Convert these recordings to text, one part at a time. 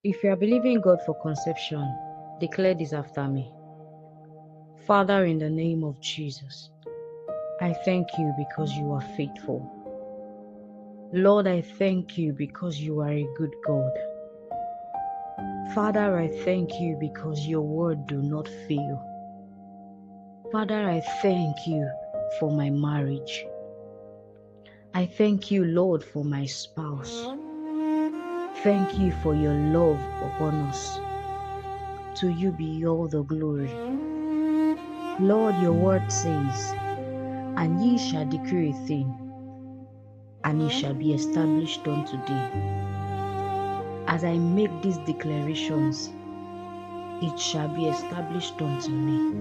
If you are believing God for conception, declare this after me. Father, in the name of Jesus, I thank you because you are faithful. Lord, I thank you because you are a good God. Father, I thank you because your word do not fail. Father, I thank you for my marriage. I thank you, Lord, for my spouse. Thank you for your love upon us. To you be all the glory. Lord, your word says, and ye shall decree a thing, and it shall be established unto thee. As I make these declarations, it shall be established unto me.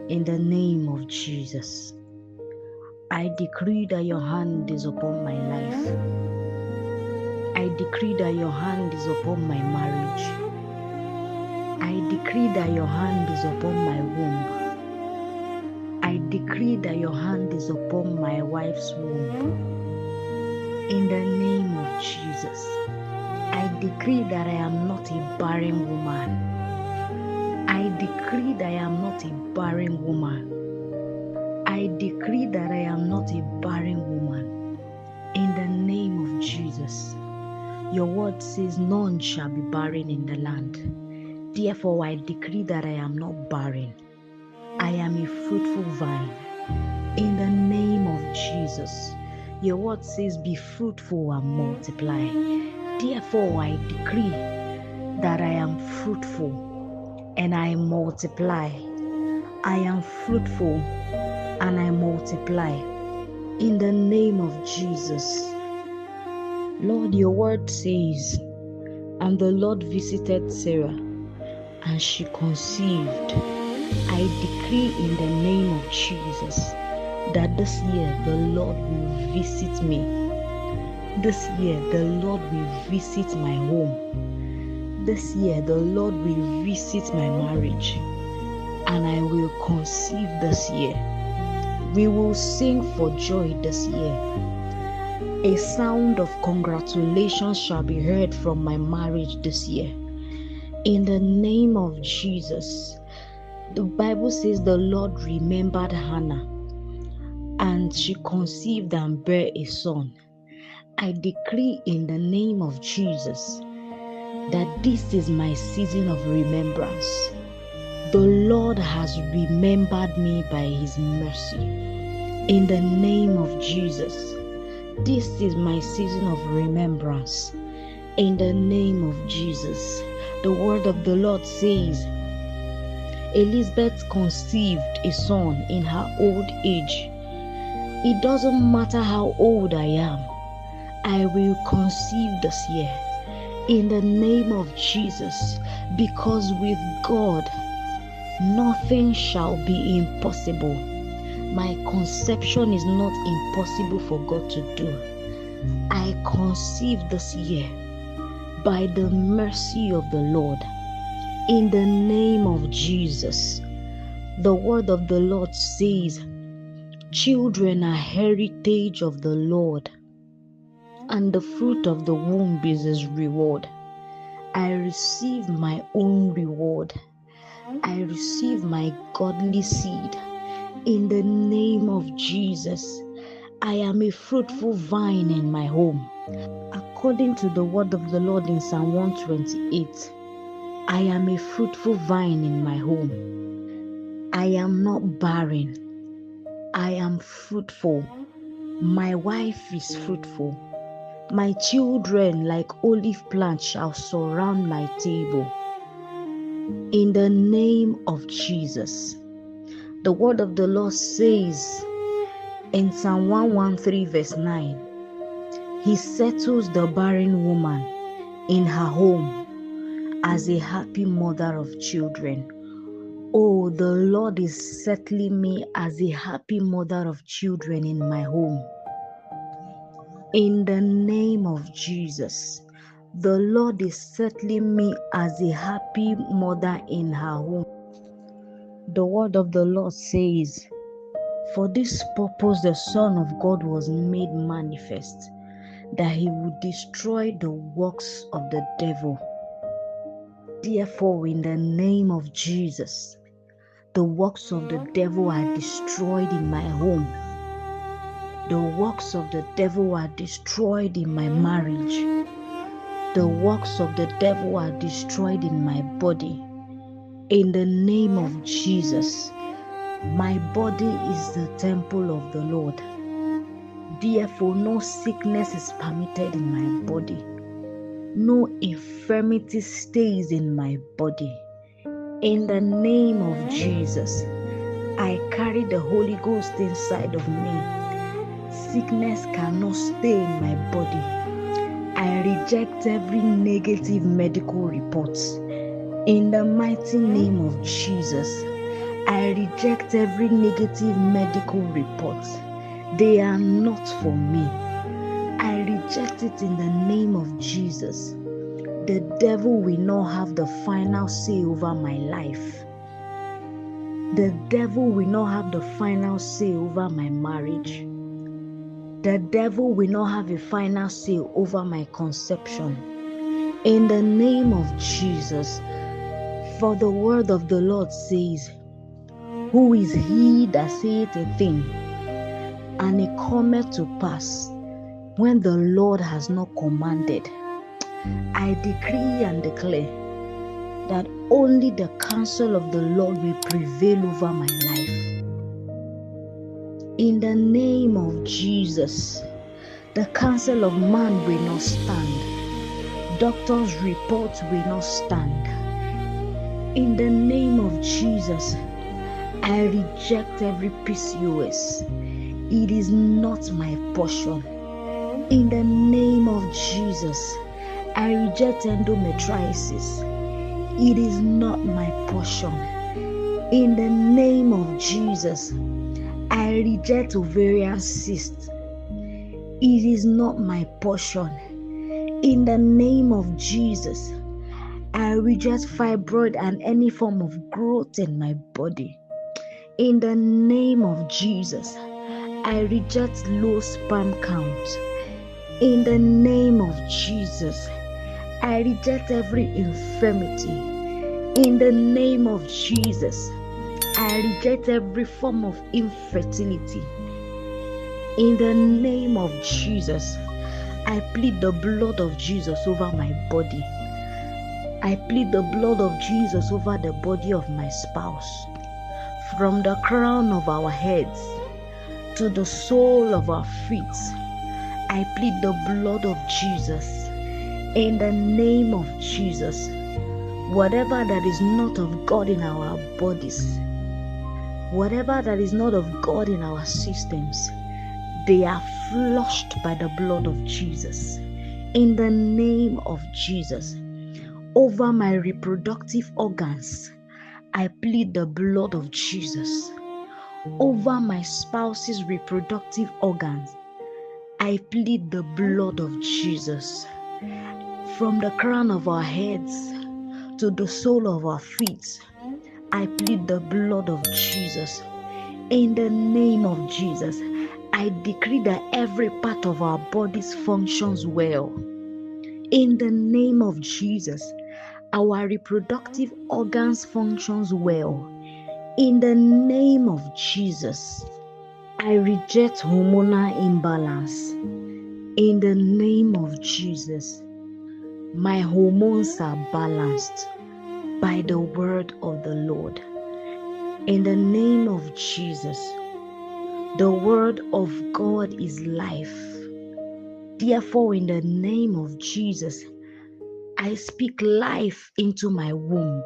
In the name of Jesus, I decree that your hand is upon my life. I decree that your hand is upon my marriage. I decree that your hand is upon my womb. I decree that your hand is upon my wife's womb. In the name of Jesus, I decree that I am not a barren woman. I decree that I am not a barren woman. I decree that I am not a barren woman. In the name of Jesus, your word says none shall be barren in the land. Therefore, I decree that I am not barren. I am a fruitful vine. In the name of Jesus, your word says be fruitful and multiply. Therefore, I decree that I am fruitful and I multiply. I am fruitful and I multiply. In the name of Jesus. Lord, your word says, and the Lord visited Sarah, and she conceived. I decree in the name of Jesus that this year the Lord will visit me. This year the Lord will visit my home. This year the Lord will visit my marriage, and I will conceive this year. We will sing for joy this year. A sound of congratulations shall be heard from my marriage this year. In the name of Jesus. The Bible says the Lord remembered Hannah, and she conceived and bare a son. I decree in the name of Jesus that this is my season of remembrance. The Lord has remembered me by his mercy. In the name of Jesus, this is my season of remembrance. In the name of Jesus, the word of the Lord says, Elizabeth conceived a son in her old age. It doesn't matter how old I am, I will conceive this year in the name of Jesus, because with God, nothing shall be impossible. My conception is not impossible for God to do. I conceive this year by the mercy of the Lord. In the name of Jesus, the word of the Lord says, children are heritage of the Lord, and the fruit of the womb is his reward. I receive my own reward. I receive my godly seed. In the name of Jesus, I am a fruitful vine in my home. According to the word of the Lord in Psalm 128, I am a fruitful vine in my home. I am not barren. I am fruitful. My wife is fruitful. My children, like olive plants, shall surround my table. In the name of Jesus. The word of the Lord says in Psalm 113 verse 9, he settles the barren woman in her home as a happy mother of children. Oh, the Lord is settling me as a happy mother of children in my home. In the name of Jesus, the Lord is settling me as a happy mother in her home. The word of the Lord says, for this purpose the Son of God was made manifest, that he would destroy the works of the devil. Therefore, in the name of Jesus, the works of the devil are destroyed in my home. The works of the devil are destroyed in my marriage. The works of the devil are destroyed in my body. In the name of Jesus, my body is the temple of the Lord. Therefore, no sickness is permitted in my body. No infirmity stays in my body. In the name of Jesus, I carry the Holy Ghost inside of me. Sickness cannot stay in my body. I reject every negative medical report. In the mighty name of Jesus, I reject every negative medical report. They are not for me. I reject it in the name of Jesus. The devil will not have the final say over my life. The devil will not have the final say over my marriage. The devil will not have a final say over my conception. In the name of Jesus, for the word of the Lord says, who is he that saith a thing, and it cometh to pass, when the Lord has not commanded? I decree and declare that only the counsel of the Lord will prevail over my life. In the name of Jesus, the counsel of man will not stand. Doctors' reports will not stand. In the name of Jesus, I reject every PCOS. It is not my portion. In the name of Jesus, I reject endometriosis. It is not my portion. In the name of Jesus, I reject ovarian cyst. It is not my portion. In the name of Jesus, I reject fibroid and any form of growth in my body. In the name of Jesus, I reject low sperm count. In the name of Jesus, I reject every infirmity. In the name of Jesus, I reject every form of infertility. In the name of Jesus, I plead the blood of Jesus over my body. I plead the blood of Jesus over the body of my spouse. From the crown of our heads to the sole of our feet, I plead the blood of Jesus. In the name of Jesus, whatever that is not of God in our bodies, whatever that is not of God in our systems, they are flushed by the blood of Jesus. In the name of Jesus, over my reproductive organs, I plead the blood of Jesus. Over my spouse's reproductive organs, I plead the blood of Jesus. From the crown of our heads to the sole of our feet, I plead the blood of Jesus. In the name of Jesus, I decree that every part of our bodies functions well. In the name of Jesus, our reproductive organs functions well. In the name of Jesus, I reject hormonal imbalance. In the name of Jesus, my hormones are balanced by the word of the Lord. In the name of Jesus, the word of God is life. Therefore, in the name of Jesus, I speak life into my womb.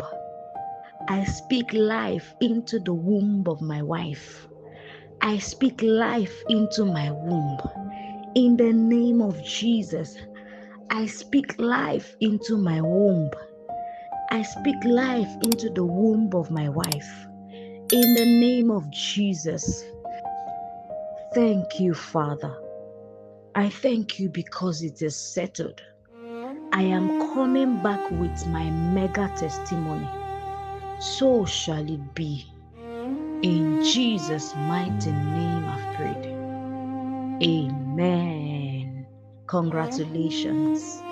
I speak life into the womb of my wife. I speak life into my womb. In the name of Jesus, I speak life into my womb. I speak life into the womb of my wife. In the name of Jesus. Thank you, Father. I thank you because it is settled. I am coming back with my mega testimony. So shall it be. In Jesus' mighty name I've prayed. Amen. Congratulations.